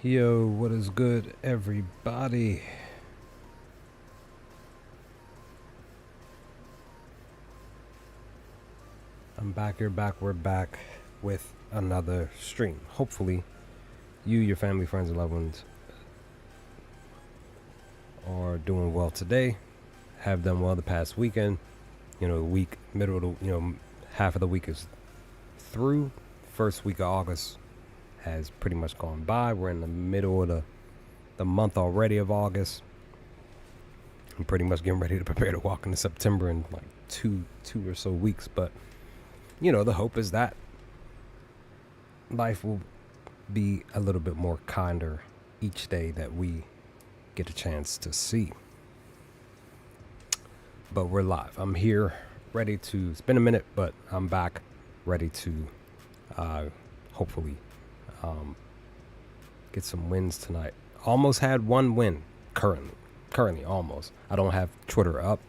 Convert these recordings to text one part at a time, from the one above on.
Yo, what is good, everybody? I'm back, we're back with another stream. Hopefully, you, your family, friends, and loved ones are doing well today. Have done well the past weekend. The week, half of the week is through. First week of August has pretty much gone by. We're in the middle of the month already of August. I'm pretty much getting ready to prepare to walk into September in like two or so weeks. But, the hope is that life will be a little bit more kinder each day that we get a chance to see. But we're live. I'm here ready to, it's been a minute, but I'm back ready to hopefully get some wins tonight. Almost had one win currently almost. I don't have Twitter up,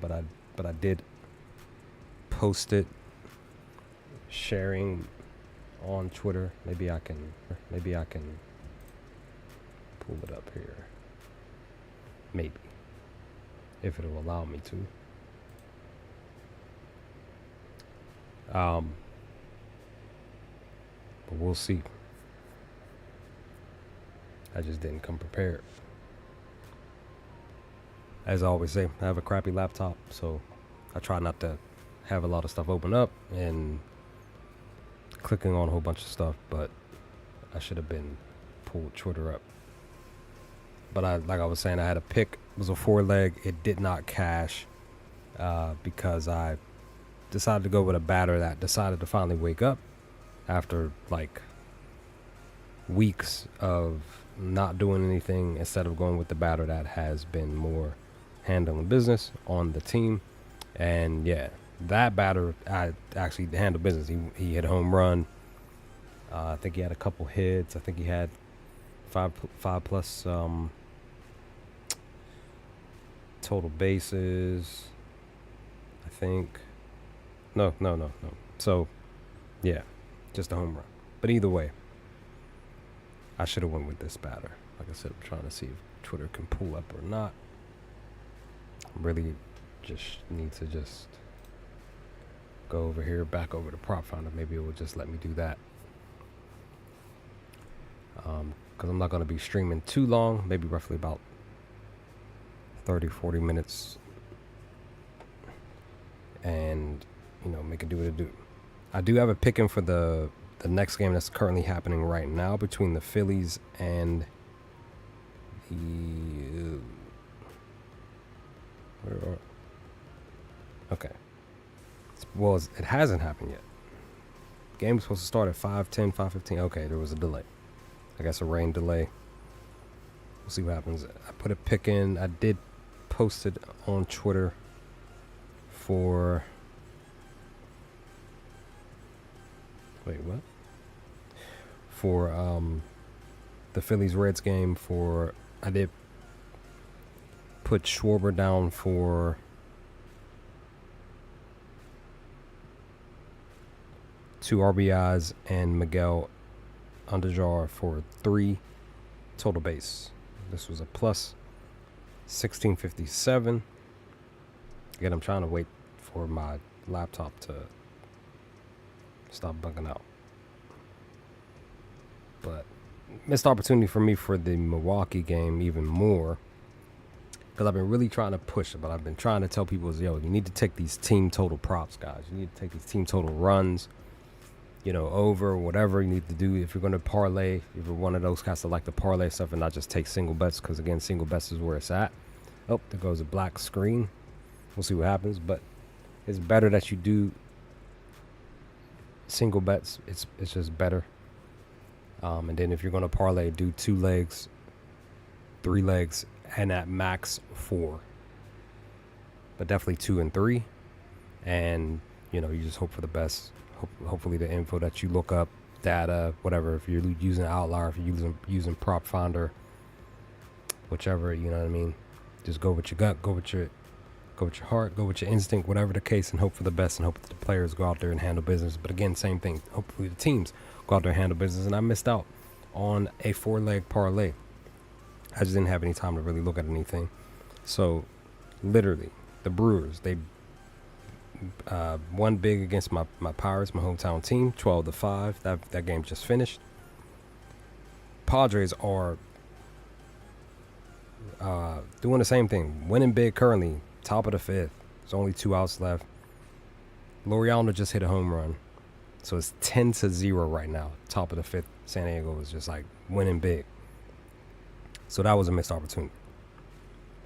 but I did post it, sharing on Twitter. Maybe I can pull it up here, maybe, if it'll allow me to. But we'll see. I just didn't come prepared. As I always say, I have a crappy laptop, so I try not to have a lot of stuff open up and clicking on a whole bunch of stuff, but I should have been pulled Twitter up. But like I was saying, I had a pick. It was a 4-leg. It did not cash because I decided to go with a batter that decided to finally wake up after like weeks of not doing anything, instead of going with the batter that has been more handling business on the team. And yeah, that batter I actually handled business. He hit a home run. I think he had a couple hits. I think he had five plus total bases. I think no. So yeah, just a home run. But either way, I should have went with this batter. Like I said, I'm trying to see if Twitter can pull up or not. Really just need to just go over here, back over to Prop Finder. Maybe it will just let me do that. Because I'm not going to be streaming too long, maybe roughly about 30-40 minutes. And, make it do what it do. I do have a pick in for the next game that's currently happening right now between the Phillies and the... Okay. Well, it hasn't happened yet. Game was supposed to start at 5:10, 5:15. Okay, there was a delay. I guess a rain delay. We'll see what happens. I put a pick in. I did post it on Twitter for... Wait, what? For the Phillies-Reds game for... I did put Schwarber down for 2 RBIs and Miguel Andujar for 3 total base. This was a plus 1657. Again, I'm trying to wait for my laptop to stop bugging out. But missed opportunity for me for the Milwaukee game even more, because I've been really trying to push it. But I've been trying to tell people, you need to take these team total props, guys. You need to take these team total runs, over whatever you need to do. If you're going to parlay, if you're one of those guys that like to parlay stuff and not just take single bets, because again, single bets is where it's at. Oh, there goes a black screen. We'll see what happens, but it's better that you do single bets. It's just better. And then if you're going to parlay, do 2 legs, 3 legs, and at max 4. But definitely 2 and 3. And, you just hope for the best. Hopefully the info that you look up, data, whatever, if you're using Outlier, if you're using Prop Finder, whichever, you know what I mean? Just go with your gut, go with your heart, go with your instinct, whatever the case, and hope for the best, and hope that the players go out there and handle business. But again, same thing. Hopefully the teams go out there and handle business. And I missed out on a 4-leg parlay. I just didn't have any time to really look at anything. So, literally, the Brewers, they won big against my Pirates, my hometown team, 12-5. That game just finished. Padres are doing the same thing, winning big currently, top of the fifth. There's only 2 outs left. Laureano just hit a home run. So it's 10-0 right now. Top of the fifth. San Diego is just like winning big. So that was a missed opportunity.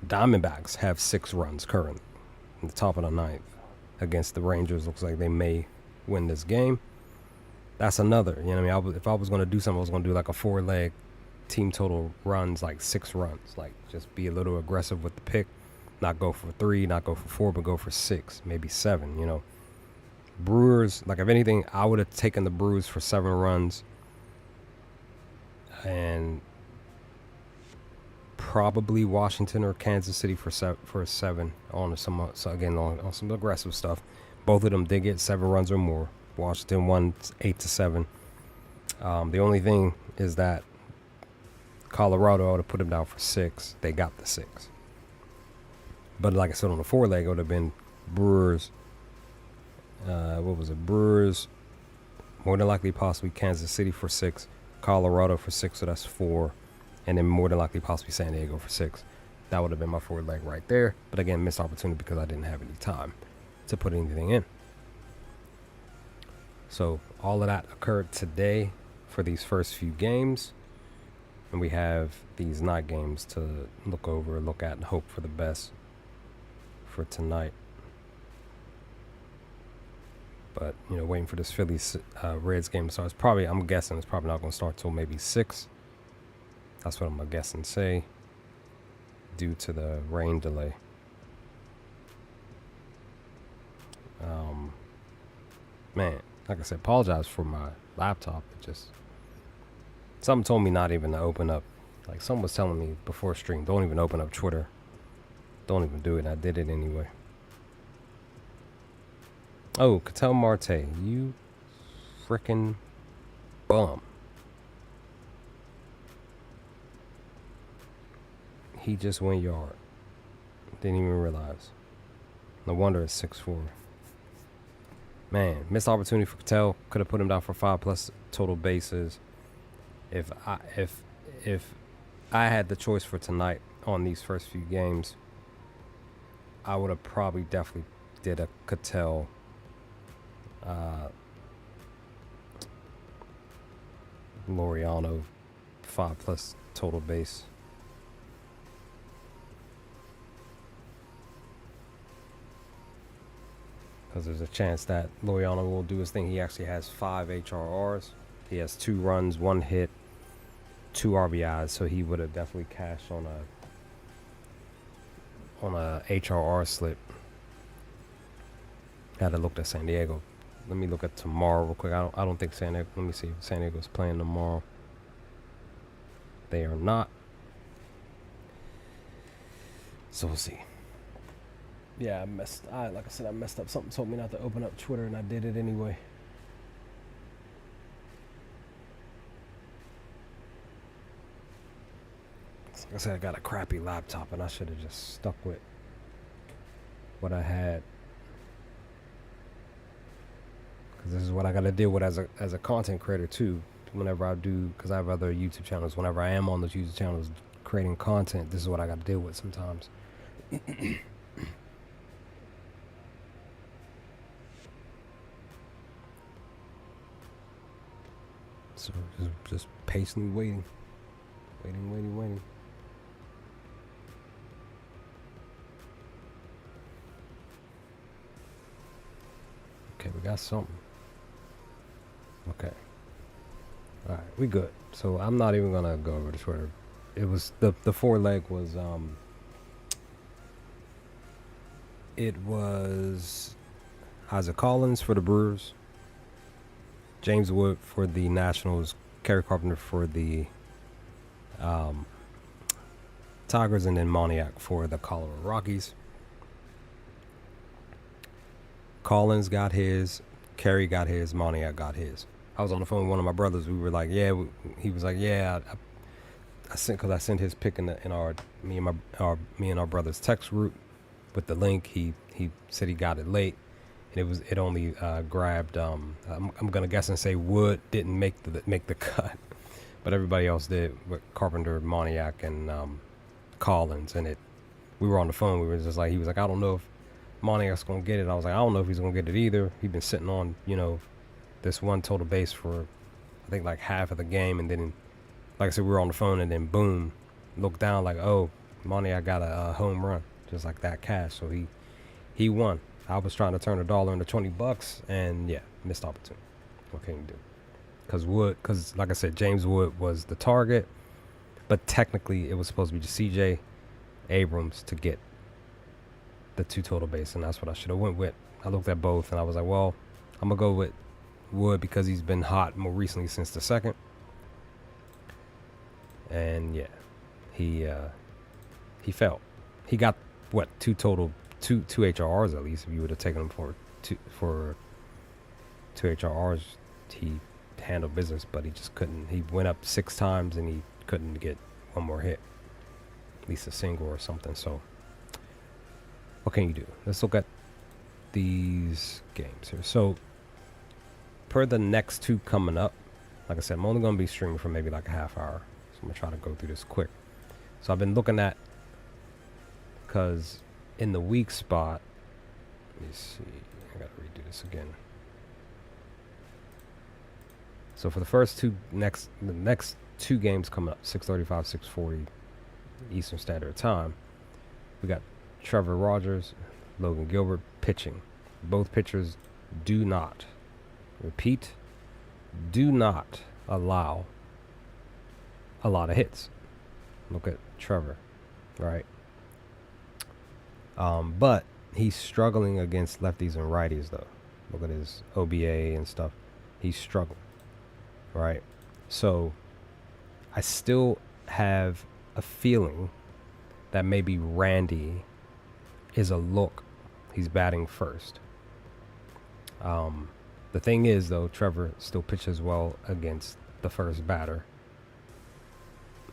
Diamondbacks have 6 runs currently in the top of the ninth against the Rangers. Looks like they may win this game. That's another. You know what I mean? If I was going to do something, I was going to do like a 4-leg team total runs, like 6 runs. Like just be a little aggressive with the pick. Not go for 3, not go for 4, but go for 6, maybe 7, you know. Brewers, like if anything, I would have taken the Brewers for 7 runs. And probably Washington or Kansas City for 7 on some on some aggressive stuff. Both of them did get 7 runs or more. Washington won 8-7. The only thing is that Colorado, I would have put them down for 6. They got the 6. But like I said, on the 4-leg, it would have been Brewers. What was it? Brewers, more than likely, possibly Kansas City for 6. Colorado for 6, so that's 4. And then more than likely, possibly San Diego for 6. That would have been my 4-leg right there. But again, missed opportunity because I didn't have any time to put anything in. So all of that occurred today for these first few games. And we have these night games to look over, look at, and hope for the best for tonight. But, you know, waiting for this Phillies Reds game to start. I'm guessing it's probably not going to start till maybe 6. That's what I'm going to guess and say, due to the rain delay. Man, like I said, apologize for my laptop. Something told me not even to open up. Like, someone was telling me before stream, don't even open up Twitter. Don't even do it. And I did it anyway. Oh, Ketel Marte, you frickin' bum. He just went yard. Didn't even realize. No wonder it's 6-4. Man, missed opportunity for Ketel. Could have put him down for 5+ total bases. If I had the choice for tonight on these first few games, I would have probably definitely did a Ketel Laureano 5+ total base. Because there's a chance that Laureano will do his thing. He actually has 5 HRRs. He has 2 runs, 1 hit, 2 RBIs. So he would have definitely cashed on a HRR slip. Had to look at San Diego. Let me look at tomorrow real quick. I don't think San Diego. Let me see if San Diego's playing tomorrow. They are not. So we'll see. Yeah, like I said, I messed up. Something told me not to open up Twitter, and I did it anyway. Like I said, I got a crappy laptop, and I should have just stuck with what I had. Because this is what I got to deal with as a content creator, too. Whenever I do, because I have other YouTube channels. Whenever I am on those YouTube channels creating content, this is what I got to deal with sometimes. So just patiently waiting. Waiting. Okay, we got something. Okay. All right, we good. So I'm not even gonna go over to Twitter. It was the 4-leg was it was Isaac Collins for the Brewers, James Wood for the Nationals, Kerry Carpenter for the Tigers, and then Moniak for the Colorado Rockies. Collins got his, Kerry got his, Moniak got his. I was on the phone with one of my brothers. We were like, yeah. He was like, yeah. I sent because I sent his pic in our me and our brother's text group with the link. He said he got it late, and it only grabbed. I'm gonna guess and say Wood didn't make the cut, but everybody else did. With Carpenter, Moniak, and Collins, and we were on the phone. We were just like, he was like, I don't know if Moniak's gonna get it. I was like, I don't know if he's gonna get it either. He's been sitting on this one total base for I think like half of the game, and then like I said, we were on the phone, and then boom, looked down like, oh, Moniak got a home run, just like that cash. So he won. I was trying to turn $1 into $20, and yeah, missed opportunity. What can you do? Because like I said, James Wood was the target, but technically it was supposed to be just CJ Abrams to get the 2 total base, and that's what I should have went with. I looked at both, and I was like, well, I'm gonna go with Wood because he's been hot more recently since the second. And yeah, he felt he got what 2 HRRs at least. If you would have taken him for two HRRs, he handled business, but he just couldn't. He went up 6 times and he couldn't get one more hit, at least a single or something. So what can you do? Let's look at these games here. So per the next 2 coming up, like I said, I'm only going to be streaming for maybe like a half hour. So I'm going to try to go through this quick. So I've been looking at, because in the weak spot, let me see, I got to redo this again. So for the next 2 games coming up, 6:35, 6:40 Eastern Standard Time, we got Trevor Rogers, Logan Gilbert pitching. Both pitchers do not allow a lot of hits. Look at Trevor, right? But he's struggling against lefties and righties, though. Look at his OBA and stuff. He's struggling, right? So I still have a feeling that maybe Randy is a look. He's batting first. The thing is, though, Trevor still pitches well against the first batter.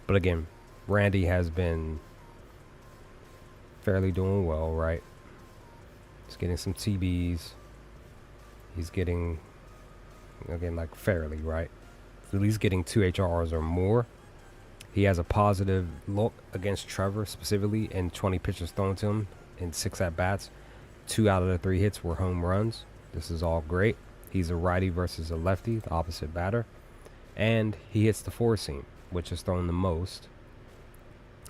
But again, Randy has been fairly doing well, right? He's getting some TBs. He's getting, again, like fairly, right? At least getting 2 HRRs or more. He has a positive look against Trevor specifically, and 20 pitches thrown to him in 6 at-bats. 2 out of the 3 hits were home runs. This is all great. He's a righty versus a lefty, the opposite batter. And he hits the 4-seam, which is thrown the most,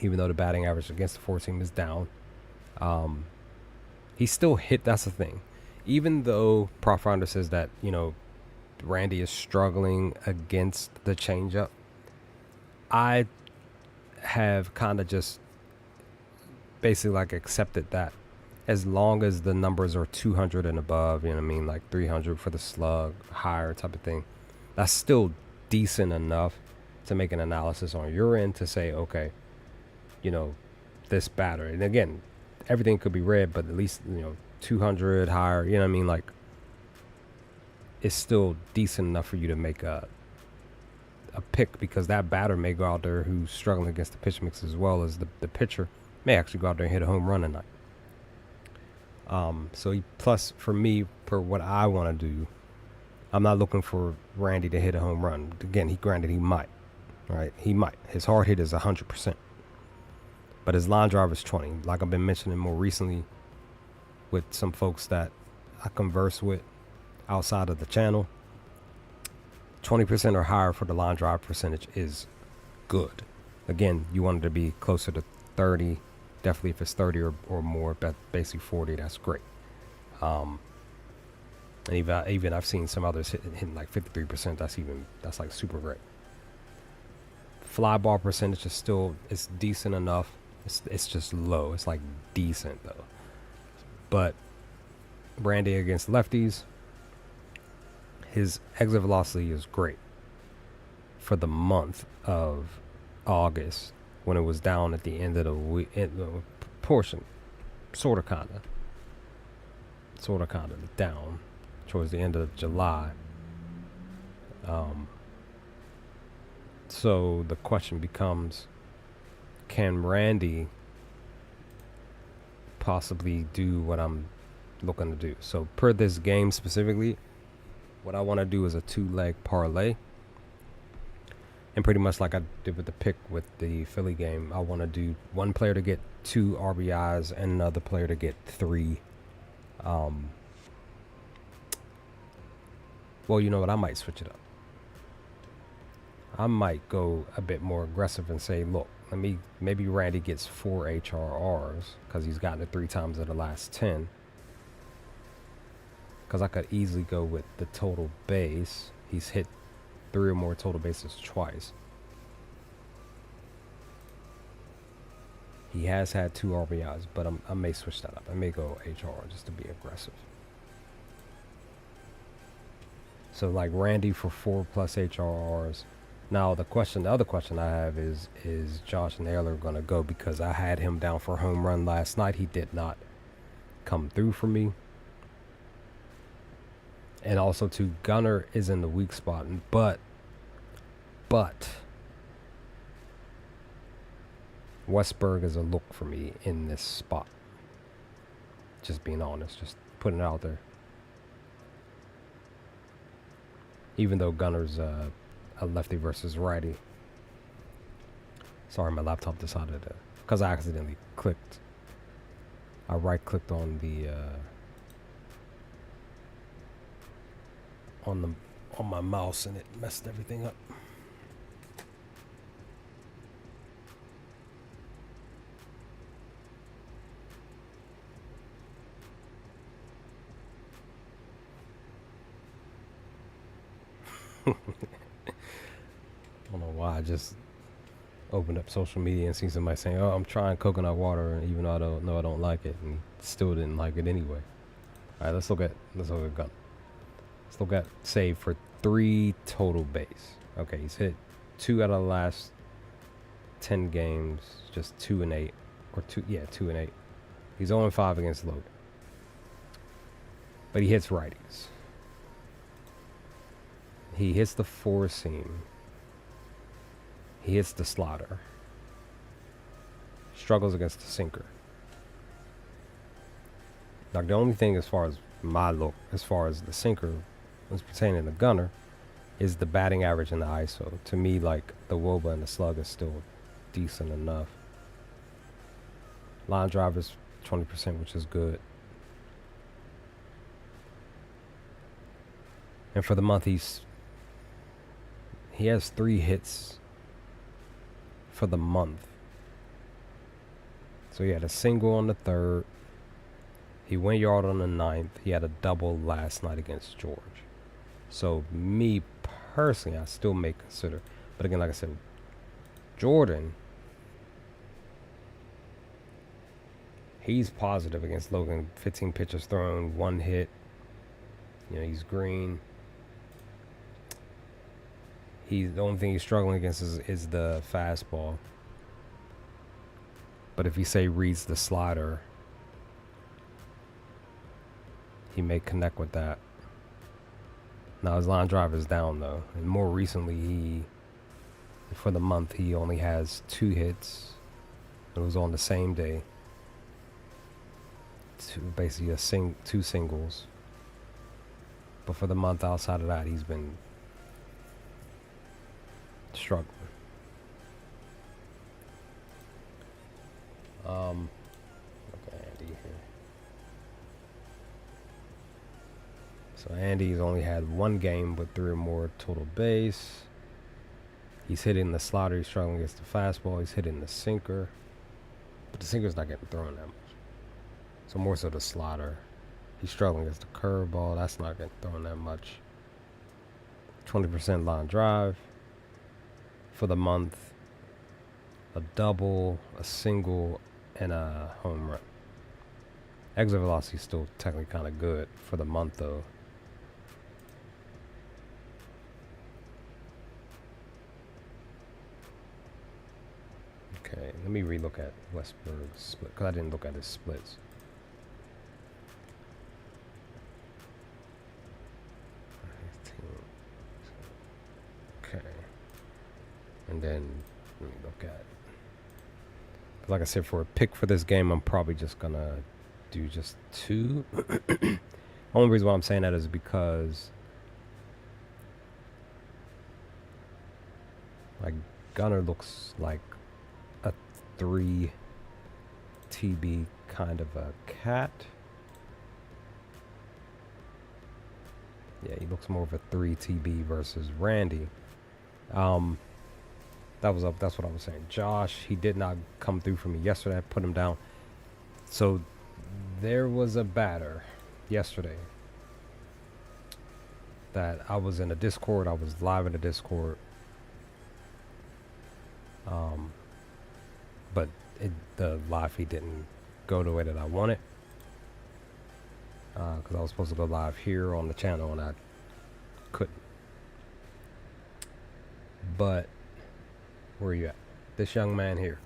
even though the batting average against the 4-seam is down. He still hit. That's the thing. Even though Prop Finder says that, Randy is struggling against the changeup, I have kind of just basically like accepted that as long as the numbers are 200 and above, like 300 for the slug, higher type of thing, that's still decent enough to make an analysis on your end to say, okay, this batter, and again, everything could be red, but at least 200 higher, like it's still decent enough for you to make a pick, because that batter may go out there who's struggling against the pitch mix, as well as the pitcher may actually go out there and hit a home run tonight. So plus for me, for what I want to do, I'm not looking for Randy to hit a home run. Again, he might, right? He might. His hard hit is 100%. But his line drive is 20. Like I've been mentioning more recently with some folks that I converse with outside of the channel, 20% or higher for the line drive percentage is good. Again, you want it to be closer to 30. Definitely if it's 30 or more, but basically 40, that's great. And even I've seen some others hitting like 53%. That's like super great. Fly ball percentage is still, it's decent enough. It's just low. It's like decent though. But Randy against lefties, his exit velocity is great for the month of August, when it was down at the end of the week, portion, sort of kind of down towards the end of July. So the question becomes, can Randy possibly do what I'm looking to do? So per this game specifically, what I want to do is a 2-leg parlay. And pretty much like I did with the pick with the Philly game, I want to do one player to get 2 RBIs and another player to get 3. Well, you know what? I might switch it up. I might go a bit more aggressive and say, look, maybe Randy gets 4 HRRs because he's gotten it 3 times in the last 10. Because I could easily go with the total base. He's hit 3 or more total bases twice. He has had 2 RBIs, but I may switch that up. I may go HRR just to be aggressive. So like Randy for 4+ HRRs. Now the other question I have is Josh Naylor going to go? Because I had him down for a home run last night. He did not come through for me. And also too, Gunnar is in the weak spot, but Westberg is a look for me in this spot. Just being honest, just putting it out there. Even though Gunnar's a lefty versus righty. Sorry, my laptop decided to, because I accidentally clicked. I right-clicked on the on my mouse and it messed everything up. I don't know why I just opened up social media and see somebody saying, "Oh, I'm trying coconut water," and even though I don't like it, and still didn't like it anyway. All right, let's look at Gunnar. Let's look at save for 3 total base. Okay, he's hit 2 out of the last 10 games, just 2 and 8, or 2 and 8. He's 0-5 against Logan, but he hits righties. He hits the 4-seam. He hits the slider. Struggles against the sinker. Now, the only thing as far as my look, as far as the sinker was pertaining to Gunnar, is the batting average and the ISO. To me, like, the WOBA and the slug is still decent enough. Line drive is 20%, which is good. And for the month, he has 3 hits for the month. So he had a single on the 3rd. He went yard on the 9th. He had a double last night against George. So me personally, I still may consider. But again, like I said, Jordan, he's positive against Logan. 15 pitches thrown, 1 hit. You know, he's green. The only thing he's struggling against is the fastball. But if he reads the slider, he may connect with that. Now his line drive is down though, and more recently for the month he only has 2 hits. It was on the same day. Basically 2 singles. But for the month outside of that, he's been struggling. Look at Andy here. So Andy's only had 1 game with 3 or more total base. He's hitting the slider. He's struggling against the fastball. He's hitting the sinker, but the sinker's not getting thrown that much. So more so the slider. He's struggling against the curveball. That's not getting thrown that much. 20% line drive for the month. A double, a single, and a home run. Exit velocity is still technically kind of good for the month though. Okay, let me relook at Westberg's split, because I didn't look at his splits. And then let me look at. Like I said, for a pick for this game, I'm probably just gonna do just 2. Only reason why I'm saying that is because like Gunner looks like a 3 TB kind of a cat. Yeah, he looks more of a 3 TB versus Randy. That's what I was saying. Josh, he did not come through for me yesterday. I put him down. So there was a batter yesterday that I was in a Discord. I was live in the Discord. But the live feed didn't go the way that I wanted. Because I was supposed to go live here on the channel and I couldn't. But where are you at? This young man here.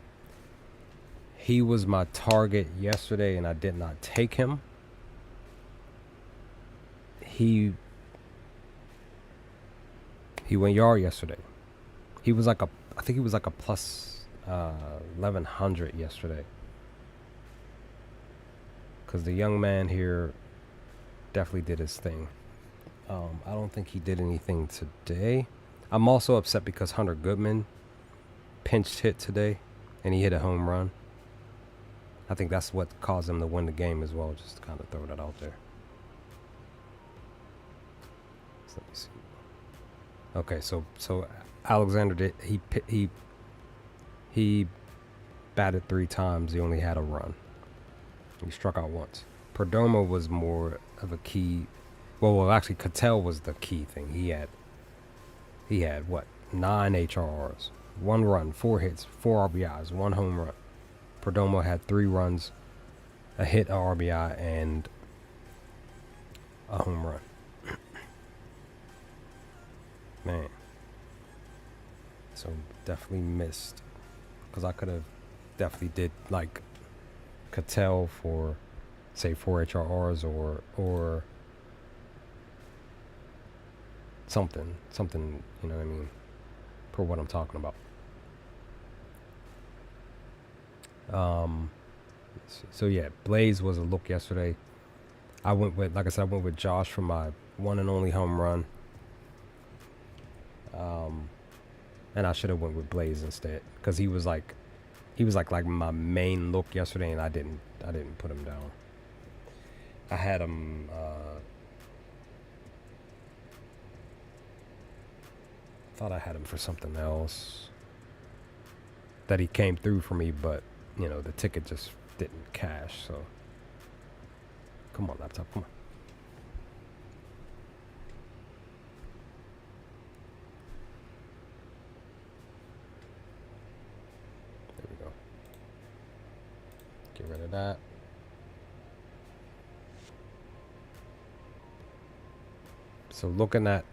He was my target yesterday and I did not take him. He went yard yesterday. He was like I think he was like a plus 1100 yesterday. Because the young man here definitely did his thing. I don't think he did anything today. I'm also upset because Hunter Goodman pinched hit today and he hit a home run. I think that's what caused him to win the game as well. Just to kind of throw that out there. So let me see. Okay, so Alexander did he batted 3 times. He only had a run. He struck out once. Perdomo was more of a key. Well, actually, Cattell was the key thing. He had what? 9 HRRs, 1 run, 4 hits, 4 RBIs, 1 home run. Perdomo had 3 runs, a hit, a RBI, and a home run. Man. So definitely missed. Because I could have definitely did like Cattell for say 4 HRRs or something, you know what I mean, for what I'm talking about. So yeah, Blaze was a look yesterday. I went with Josh for my one and only home run. And I should have went with Blaze instead because he was like my main look yesterday, and I didn't put him down. I had him. Thought I had him for something else that he came through for me, but you know the ticket just didn't cash. So come on, laptop, come on. There we go. Get rid of that. So looking at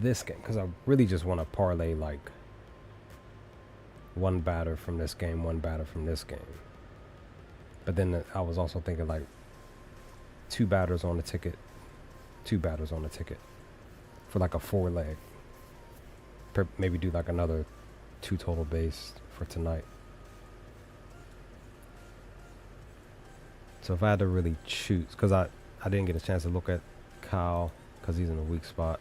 this game, because I really just want to parlay like one batter from this game, one batter from this game. But then I was also thinking like 2 batters on the ticket, 2 batters on the ticket for like a 4 leg. Maybe do like another 2 total base for tonight. So if I had to really choose, because I didn't get a chance to look at Kyle because he's in a weak spot.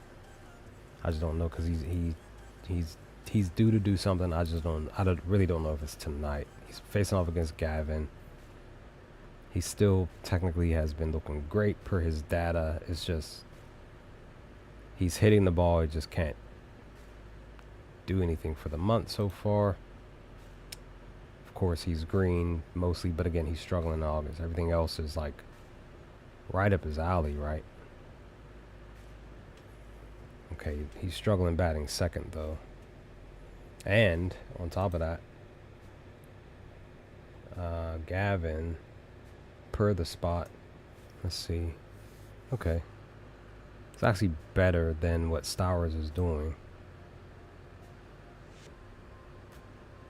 I just don't know because he's due to do something. I really don't know if it's tonight. He's facing off against Gavin. He still technically has been looking great per his data. It's just he's hitting the ball. He just can't do anything for the month so far. Of course, he's green mostly, but again, he's struggling in August. Everything else is like right up his alley, right? Okay, he's struggling batting second though. And on top of that, Gavin, per the spot, let's see. Okay, it's actually better than what Stowers is doing.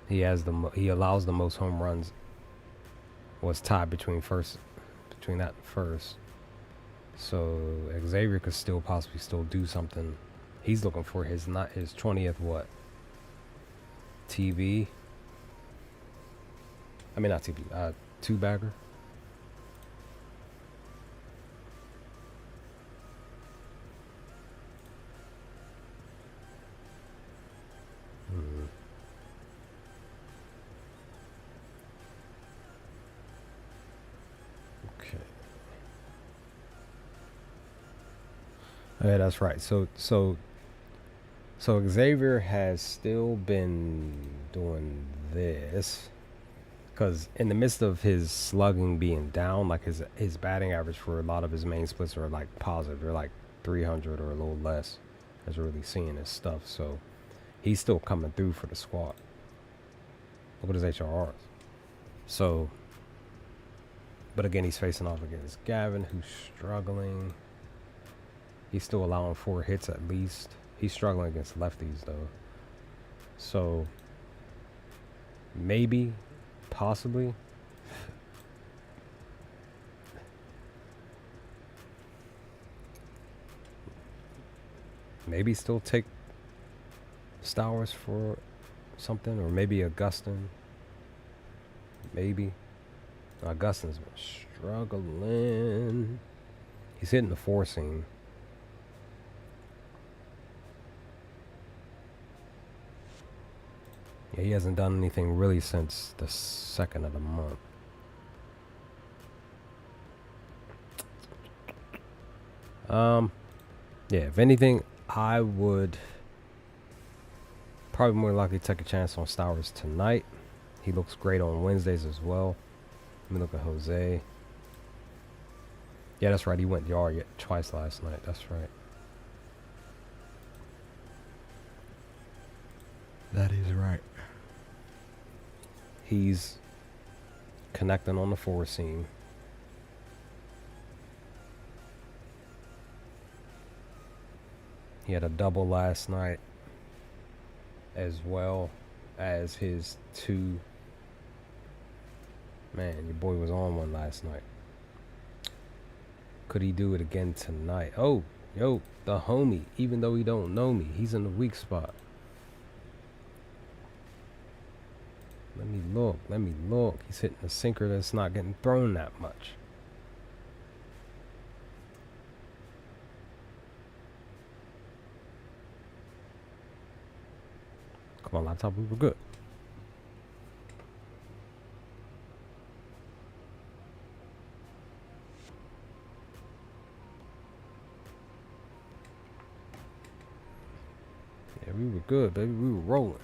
He allows the most home runs. Was tied between that and first. So Xavier could still possibly do something. He's looking for his 20th what? TV. I mean, not TV. Two bagger. Okay. Yeah, that's right. So Xavier has still been doing this because in the midst of his slugging being down, like his batting average for a lot of his main splits are like positive. They're like 300 or a little less. As really seeing his stuff, so he's still coming through for the squad. Look at his HRRs. So, but again, he's facing off against Gavin, who's struggling. He's still allowing 4 hits at least. He's struggling against lefties though. So maybe, possibly. Maybe still take Stowers for something, or maybe Augustin. Maybe. Augustin's been struggling. He's hitting the 4 seam. Yeah, he hasn't done anything really since the 2nd of the month. Yeah, if anything, I would probably more likely take a chance on Stowers tonight. He looks great on Wednesdays as well. Let me look at Jose. Yeah, that's right. He went yard twice last night. That's right. That is right. He's connecting on the 4 seam. He had a double last night, as well as his 2. Man, your boy was on one last night. Could he do it again tonight? Oh, yo, the homie, even though he don't know me, he's in the weak spot. Let me look. He's hitting a sinker that's not getting thrown that much. Come on, laptop, we were good. Yeah, we were good, baby. We were rolling.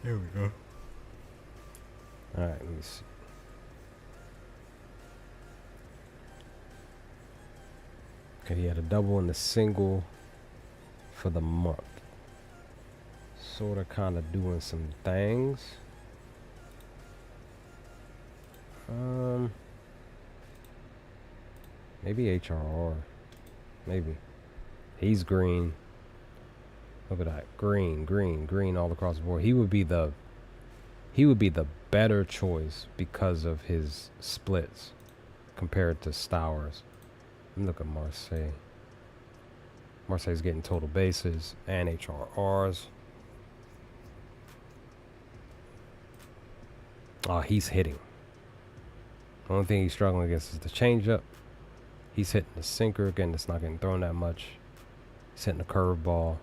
There we go. All right, let me see. Okay, he had a double and a single for the month. Sort of kind of doing some things. Maybe HRR. Maybe. He's green. Look at that. Green, green, green all across the board. He would be the better choice because of his splits compared to Stowers. Let me look at Marseille. Marseille's getting total bases and HRRs. Oh, he's hitting. The only thing he's struggling against is the changeup. He's hitting the sinker. Again, it's not getting thrown that much. He's hitting the curveball.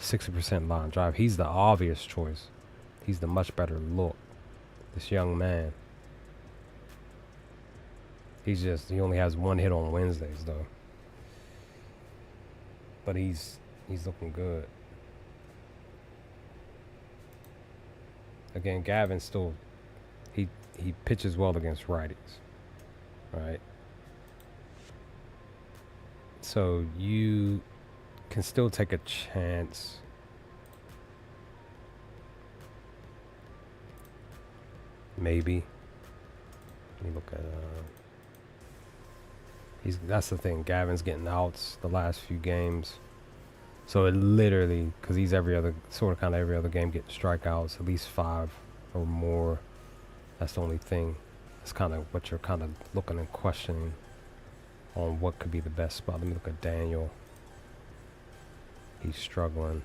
60% line drive. He's the obvious choice. He's the much better look. This young man. He only has 1 hit on Wednesdays though. But he's looking good. Again, Gavin still he pitches well against righties. Right? So you can still take a chance. Maybe. Let me look at that's the thing. Gavin's getting outs the last few games. So it literally, because he's every other game getting strikeouts, at least 5 or more. That's the only thing. That's kind of what you're kind of looking and questioning on what could be the best spot. Let me look at Daniel. He's struggling.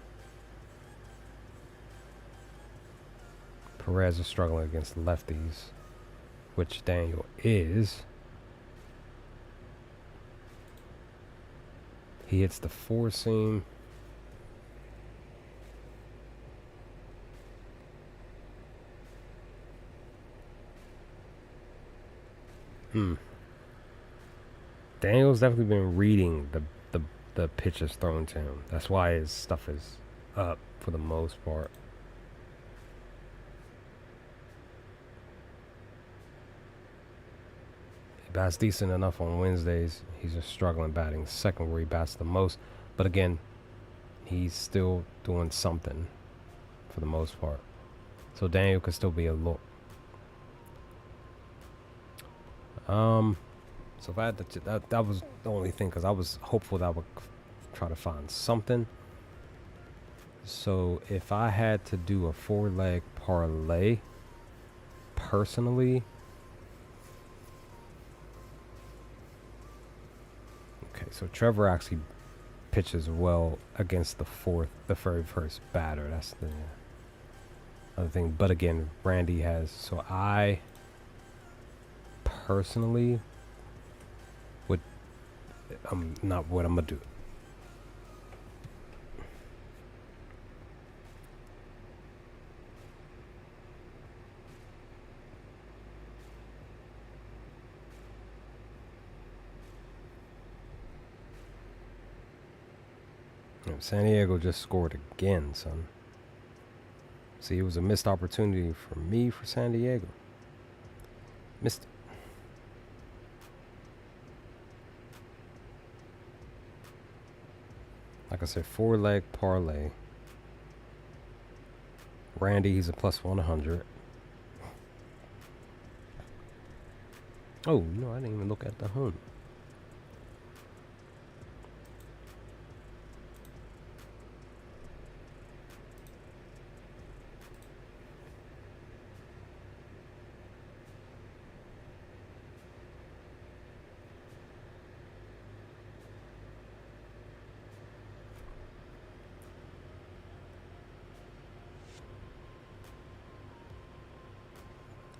Perez is struggling against lefties, which Daniel is. He hits the four seam. Daniel's definitely been reading the pitches thrown to him. That's why his stuff is up for the most part. He bats decent enough on Wednesdays. He's just struggling batting second where he bats the most. But again, he's still doing something for the most part. So Daniel could still be a look. So if I had to, that was the only thing, because I was hopeful that I would try to find something. So if I had to do a 4-leg parlay, personally, okay, so Trevor actually pitches well against the very first batter. That's the other thing. But again, Randy has, so I personally would, I'm not what I'm gonna do. San Diego just scored again, son. See, it was a missed opportunity for me for San Diego. Missed it. Like I said, 4-leg parlay. Randy, he's a plus 100. Oh, no, I didn't even look at the home.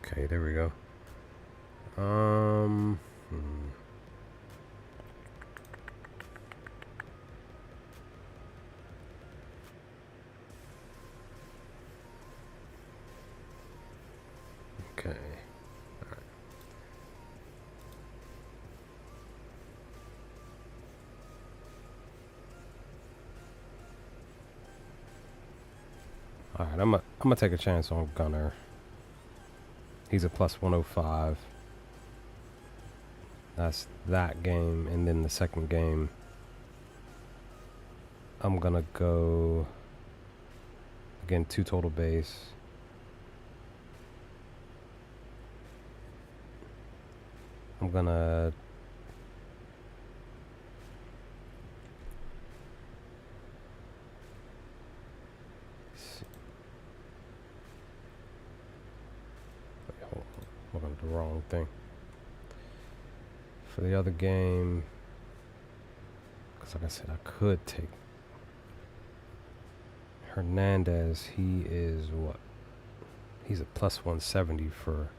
Okay, there we go. Okay. All right, I'm gonna take a chance on Gunner. He's a plus 105. That's that game, and then the second game, I'm gonna go again 2 total base. I'm gonna look at the wrong thing. For the other game, because like I said, I could take Hernandez. He is what? He's a plus 170 for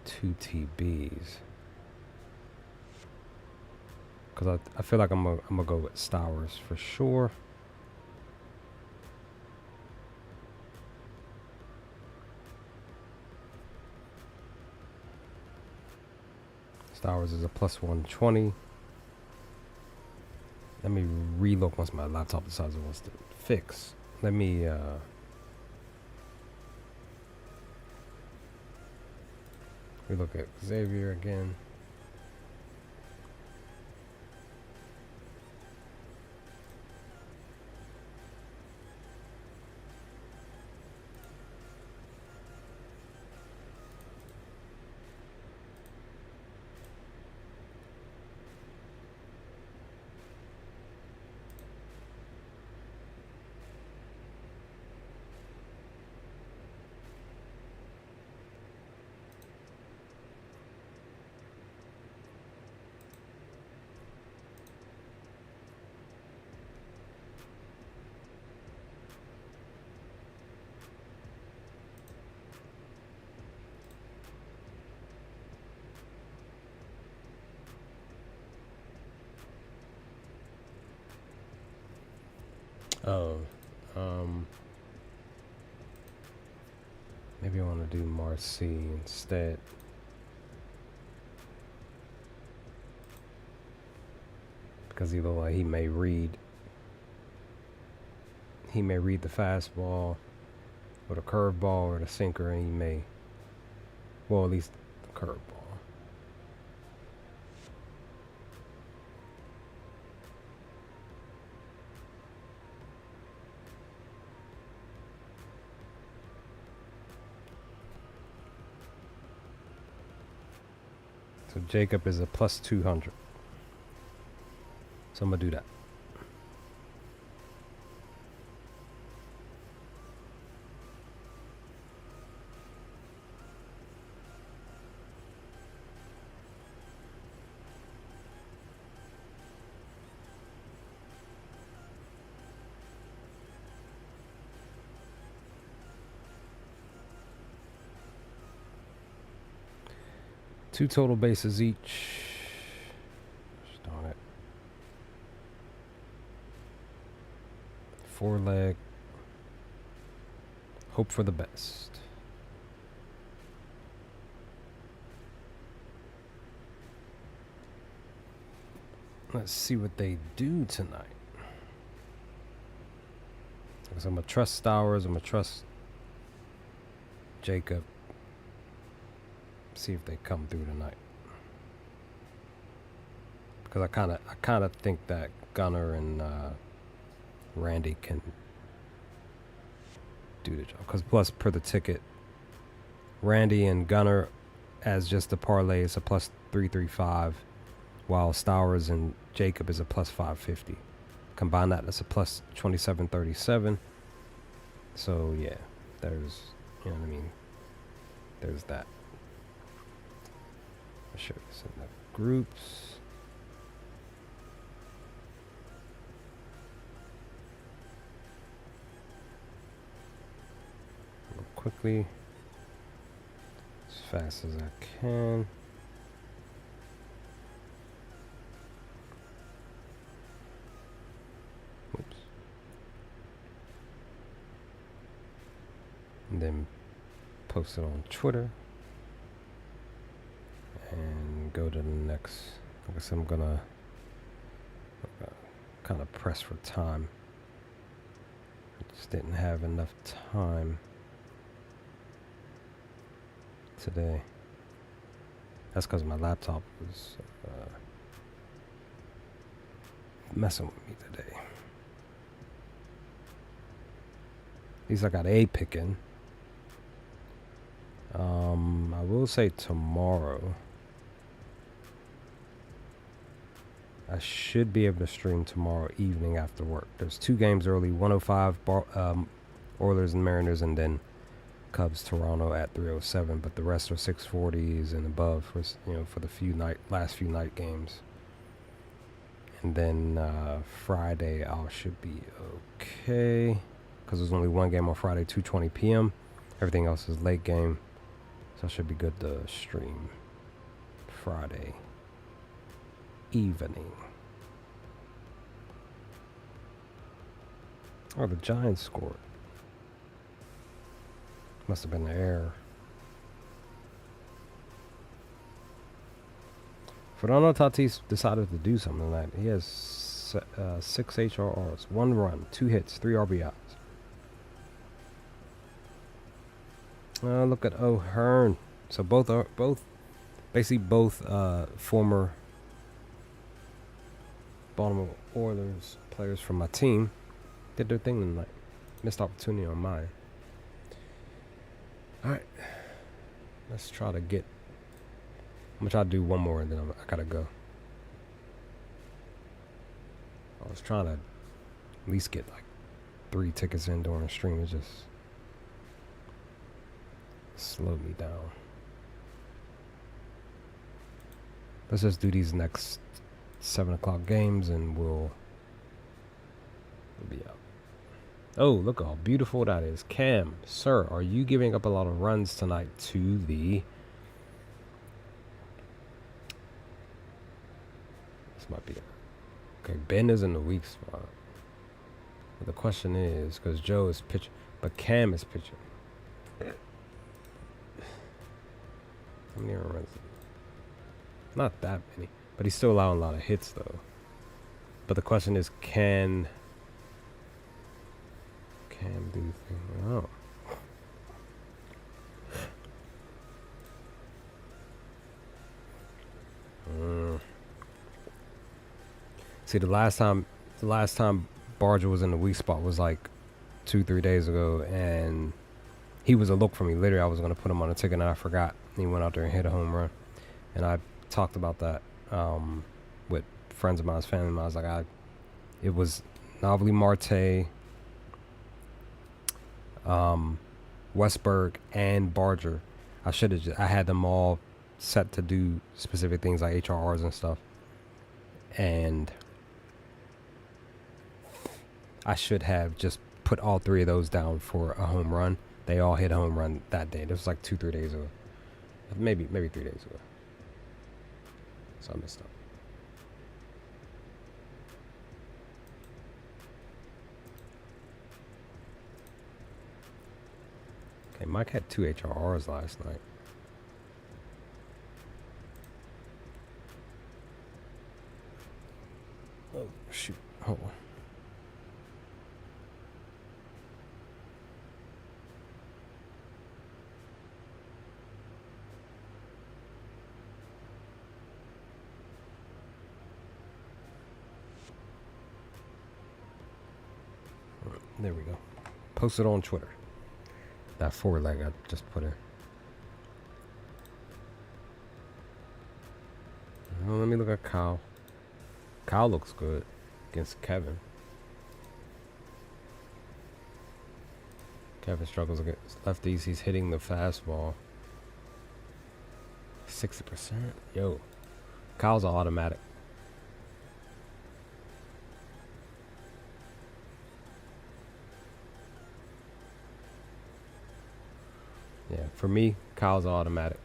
2 TBs. Because I feel like I'm gonna go with Stowers for sure. Stowers is a plus 120. Let me relook once my laptop decides it wants to fix. Let me relook at Xavier again. Oh, maybe I want to do Marcy instead. Because he look like he may read the fastball or the curveball or the sinker, and he may, well, at least the curveball. So Jacob is a plus 200. So I'm going to do that. Two total bases each. Darn it. 4 leg. Hope for the best. Let's see what they do tonight. So I'm going to trust Stowers. I'm going to trust Jacob. See if they come through tonight. Because I kind of think that Gunnar and Randy can do the job. Because plus per the ticket, Randy and Gunnar as just a parlay is a plus 335, while Stowers and Jacob is a plus 550. Combine that's a plus 2737. So yeah, there's, you know what I mean, there's that. I'll show this in the groups. Real quickly, as fast as I can. Oops. And then post it on Twitter. And go to the next. I guess I'm gonna kind of press for time. I just didn't have enough time today. That's because my laptop was messing with me today. At least I got a pick in. I will say tomorrow I should be able to stream tomorrow evening after work. There's 2 games early, 105 Oilers and Mariners, and then Cubs Toronto at 307. But the rest are 640s and above for for the last few night games. And then Friday I should be okay because there's only 1 game on Friday, 2:20 p.m. Everything else is late game, so I should be good to stream Friday evening. Oh, the Giants scored. Must have been an error. Fernando Tatis decided to do something tonight. He has 6 HRRs, 1 run, 2 hits, 3 RBIs. Look at O'Hearn. So both former Baltimore Oilers players from my team did their thing tonight. Missed opportunity on mine. All right, let's try to get. I'm gonna try to do one more and then I gotta go. I was trying to at least get like 3 tickets in during the stream. It just slowed me down. Let's just do these next 7 o'clock games and we'll be out. Oh, look how beautiful that is. Cam, sir, are you giving up a lot of runs tonight to the... This might be... Okay, Ben is in the weak spot. But the question is, because Joe is pitching, but Cam is pitching. How many runs? Not that many, but he's still allowing a lot of hits though. But the question is, can Cam do things? Oh. See, the last time Barger was in the weak spot was like 2-3 days ago, and he was a look for me. Literally, I was gonna put him on a ticket, and I forgot. And he went out there and hit a home run, and I talked about that with friends of mine, family of mine. I was like, it was Novelty Marte, Westberg, and Barger. I should have. I had them all set to do specific things like HRRs and stuff, and I should have just put all three of those down for a home run. They all hit a home run that day. This was like 2-3 days ago, maybe 3 days ago. So I messed up. Okay, Mike had 2 HRRs last night. Oh shoot! Hold on. There we go. Post it on Twitter. That 4-leg I just put in. Well, let me look at Kyle. Kyle looks good against Kevin. Kevin struggles against lefties. He's hitting the fastball. 60%. Yo. Kyle's an automatic. Yeah, for me, Kyle's automatic.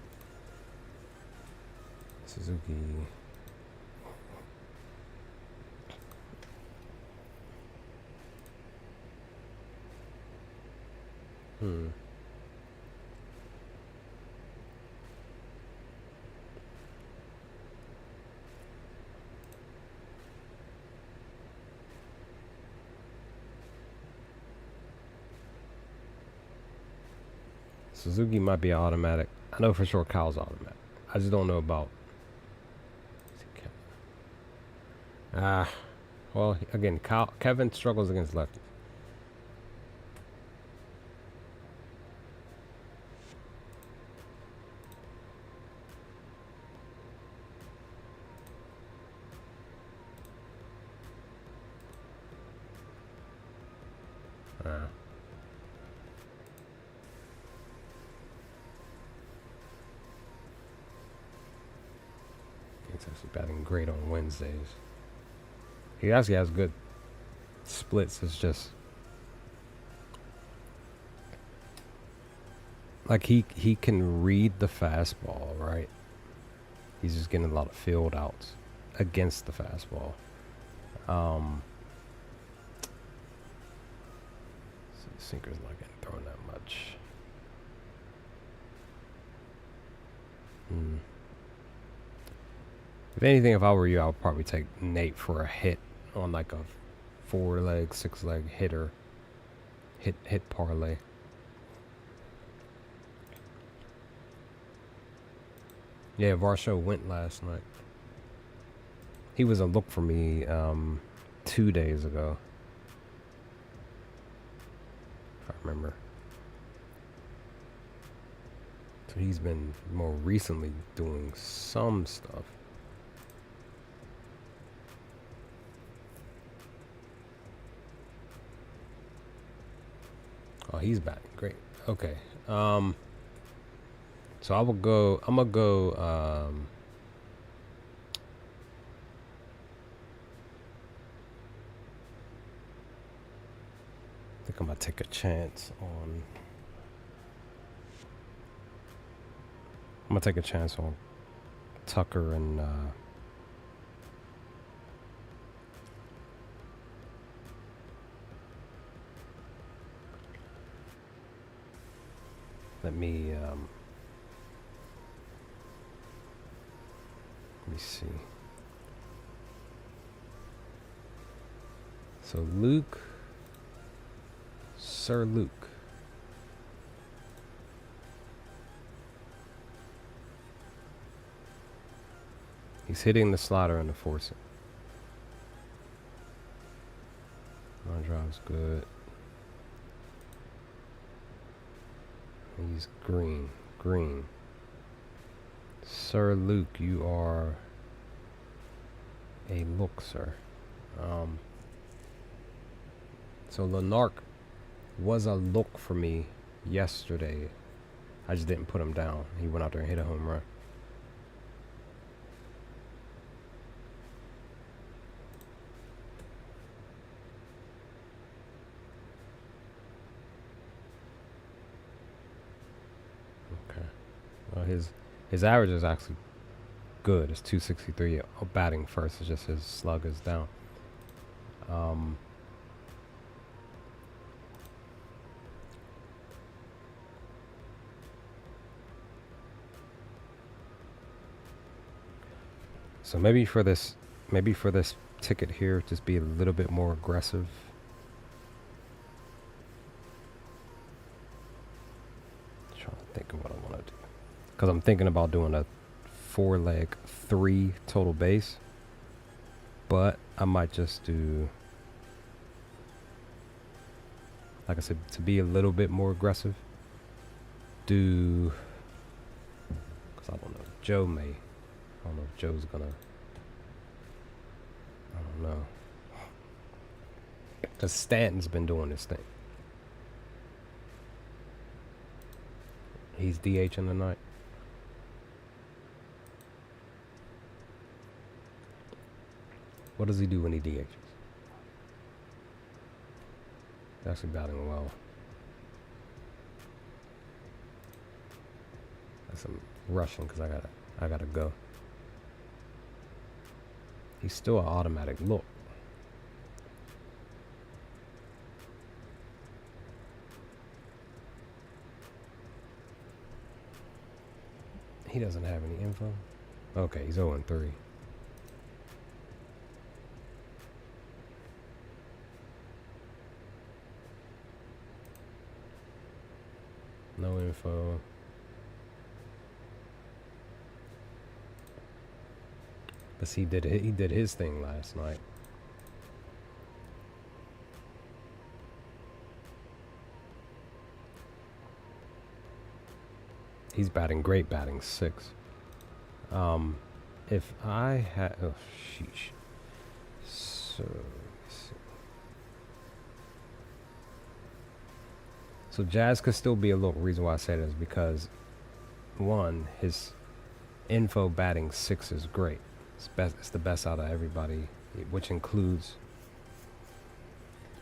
Suzuki. Suzuki might be automatic. I know for sure Kyle's automatic. I just don't know about. Well, again, Kevin struggles against lefties. He's actually batting great on Wednesdays. He actually has good splits. It's just like he can read the fastball, right? He's just getting a lot of field outs against the fastball. So the sinker's not getting thrown that much. If anything, if I were you, I would probably take Nate for a hit on like a 4-leg, 6-leg hitter. Hit parlay. Yeah, Varsho went last night. He was a look for me 2 days ago, if I remember. So he's been more recently doing some stuff. Oh, he's batting great. Okay. So I'm gonna go I think I'm gonna take a chance on Tucker and let me see. So Luke, Sir Luke. He's hitting the slider and the forcing. My drive's good. He's green. Sir Luke, you are a look, sir. So Lanark was a look for me yesterday. I just didn't put him down. He went out there and hit a home run. Okay. Well, his average is actually good. It's 263 batting first. It's just his slug is down. So maybe for this ticket here, just be a little bit more aggressive. Trying to think of what I want to do, because I'm thinking about doing a 4-leg 3 total base, but I might just do, like I said, to be a little bit more aggressive, do, because I don't know, I don't know if Joe's gonna, I don't know, because Stanton's been doing this thing. He's DHing tonight. What does he do when he DHs? He's actually batting well. I'm rushing because I gotta go. He's still an automatic look. He doesn't have any info. Okay, he's 0-3. No info. But he did his thing last night. He's batting great, batting 6. If I had, oh sheesh. So let's see. So Jazz could still be a little, reason why I say that is because, one, his info batting 6 is great. It's the best out of everybody, which includes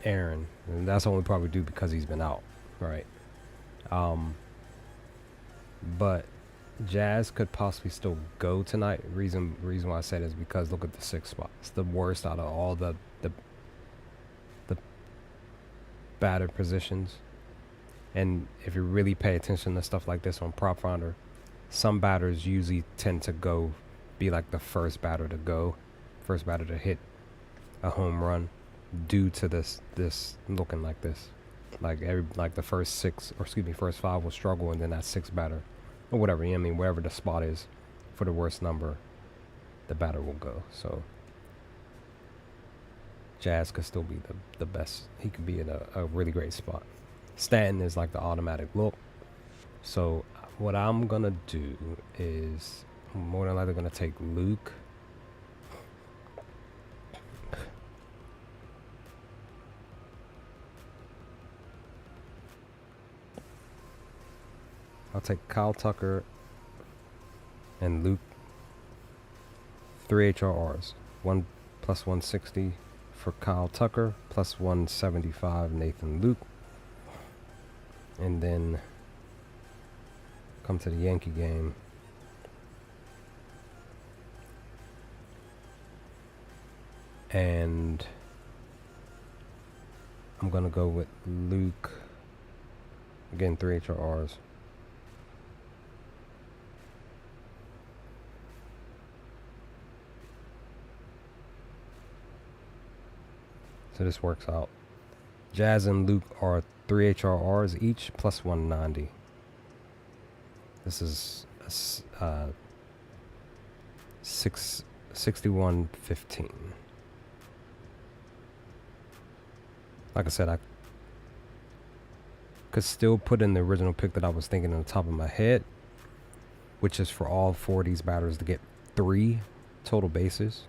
Aaron, and that's only probably due because he's been out, right? But Jazz could possibly still go tonight. Reason why I say that is because look at the 6th spot. It's the worst out of all the batter positions. And if you really pay attention to stuff like this on Prop Finder, some batters usually tend to be like the first batter to hit a home run due to this looking like this. Like the first 5 will struggle, and then that 6th batter, or whatever, you know what I mean, wherever the spot is for the worst number, the batter will go. So Jazz could still be the best. He could be in a really great spot. Stanton is like the automatic look. So what I'm gonna do is I'm more than likely gonna take Luke. I'll take Kyle Tucker and Luke. 3 HRRs. 1 plus 160 for Kyle Tucker, plus 175 Nathan Luke. And then come to the Yankee game. And I'm going to go with Luke. Again, 3 HRRs. So this works out. Jazz and Luke are 3 HRRs each plus 190. This is 6115. Like I said, I could still put in the original pick that I was thinking on the top of my head, which is for all 4 of these batters to get 3 total bases.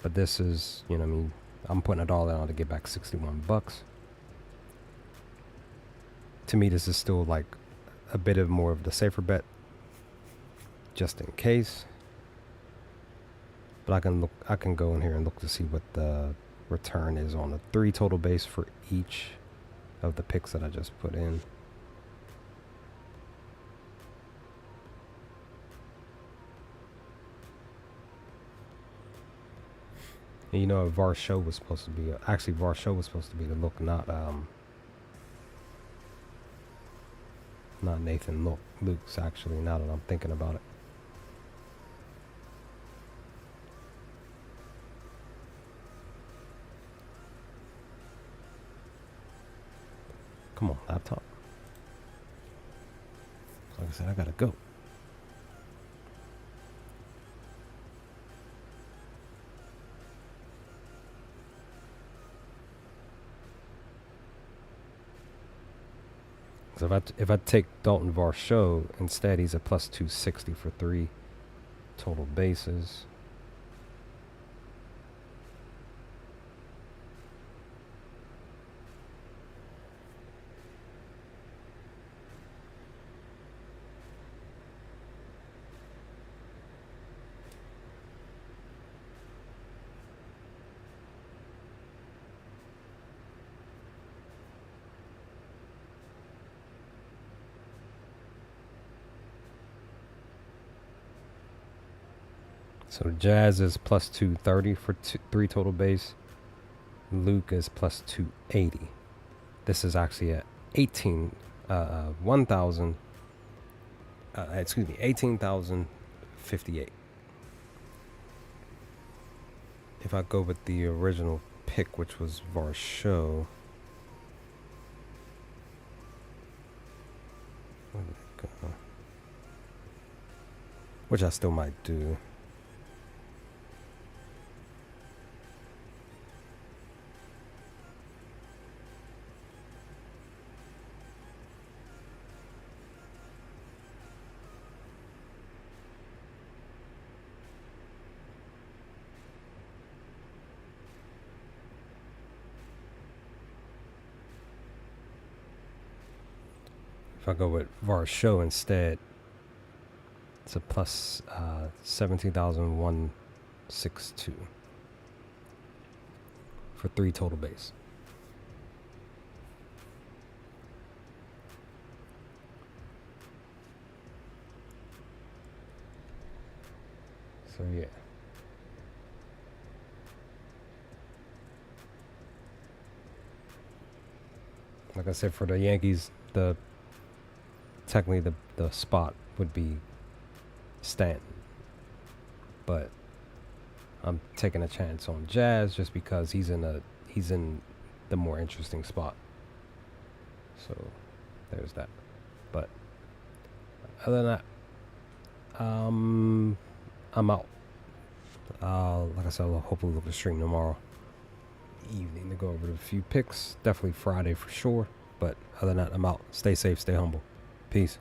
But this is, you know what I mean, I'm putting it all out to get back 61 bucks. To me, this is still like a bit of more of the safer bet, just in case. But I can go in here and look to see what the return is on the 3 total base for each of the picks that I just put in. And you know, Varsho was supposed to be actually Varsho was supposed to be the look, not Nathan Luke's, actually, now that I'm thinking about it. Come on, laptop. Like I said, I gotta go. So if I take Dalton Varsho instead, he's a plus 260 for 3 total bases. So Jazz is plus 230 for 3 total base. Luke is plus 280. This is actually at 18,058. If I go with the original pick, which was Varsho, which I still might do. If I go with Varsho instead, it's a plus 17,162 for 3 total base. So yeah. Like I said, for the Yankees, technically the spot would be Stanton, but I'm taking a chance on Jazz just because he's in the more interesting spot. So there's that. But other than that, I'm out. Like I said, I'll hopefully look to stream tomorrow evening to go over a few picks. Definitely Friday for sure. But other than that, I'm out. Stay safe, stay humble. Peace.